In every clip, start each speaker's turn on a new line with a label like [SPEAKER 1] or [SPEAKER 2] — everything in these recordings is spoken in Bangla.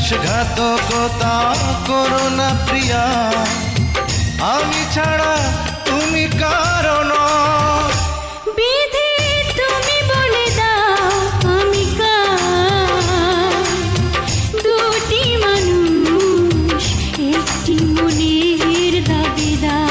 [SPEAKER 1] বিশ্বাসঘাতকতা করো না প্রিয়া, আমি ছাড়া তুমি কারো নও।
[SPEAKER 2] বিধি তুমি বলে দাও আমি কার, দুটি মানুষ একটি মনের দাবিদার।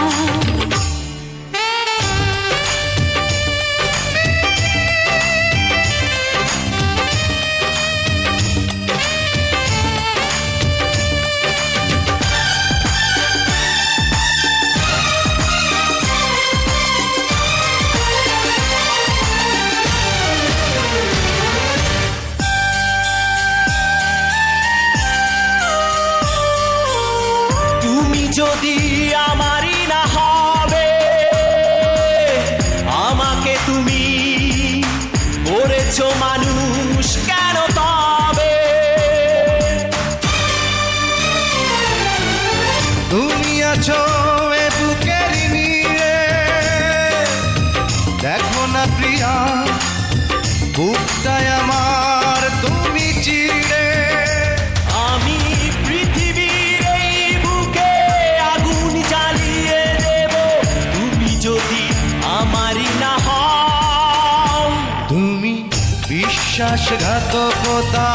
[SPEAKER 3] যদি আমারই না হবে, আমাকে তুমি করেছো মানুষ কেন তবে?
[SPEAKER 1] তুমি আছো এ বুকের নীড়ে, দেখো না প্রিয়া বুকটায় আমার তুমি চিড়ে।
[SPEAKER 3] আমি পৃথিবীর এই বুকে আগুন জ্বালিয়ে দেব, তুমি যদি আমারই না হও।
[SPEAKER 1] তুমি বিশ্বাসঘাতকতা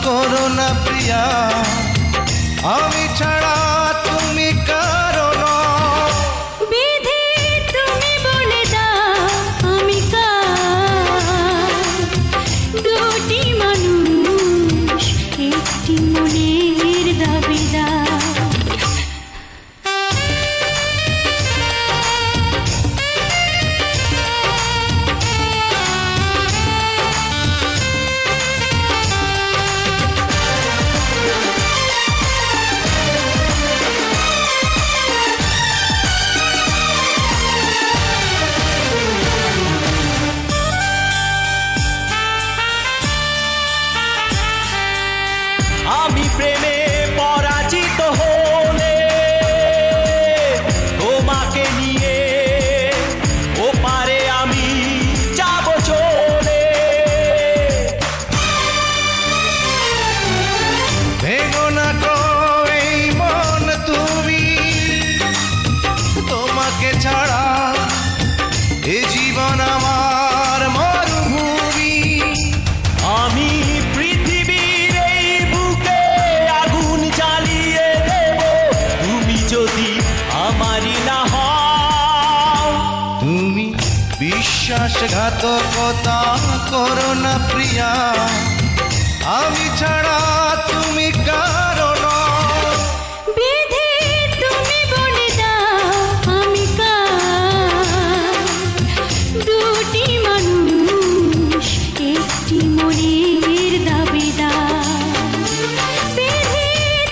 [SPEAKER 1] করো না প্রিয়া, আমি ছাড়া তুমি কারো নও।
[SPEAKER 2] বিধি তুমি বলে দাও আমি কার, দুটি মানুষ একটি মনের দাবিদার।
[SPEAKER 3] আমি প্রেমে পরাজিত হলে তোমাকে নিয়ে ওপারে আমি যাব চলে।
[SPEAKER 1] ভেঙো না গো এই মন তুমি, তোমাকে ছাড়া এ জীবন আমার মরুভূমি।
[SPEAKER 3] আমি পৃথিবীর এই বুকে আগুন জ্বালিয়ে দেব, তুমি যদি আমারই না হও।
[SPEAKER 1] তুমি বিশ্বাসঘাতকতা করো না প্রিয়া, আমি ছাড়া তুমি কারো নও।
[SPEAKER 2] বিধি তুমি বলে দাও আমি কার, দুটি মানুষ একটি মনের দাবিদার। বিধি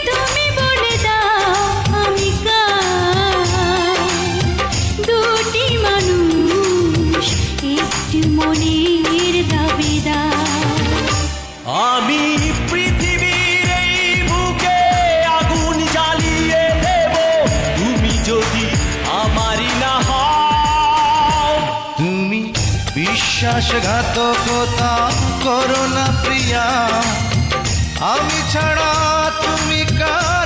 [SPEAKER 2] তুমি বলে দাও আমি কার, দুটি মানুষ একটি মনের দাবিদার।
[SPEAKER 3] আমি পৃথিবীর এই বুকে আগুন জ্বালিয়ে দেব, তুমি যদি আমারই না হও।
[SPEAKER 1] তুমি বিশ্বাসঘাতকতা করো না প্রিয়া, আমি ছাড়া তুমি কারো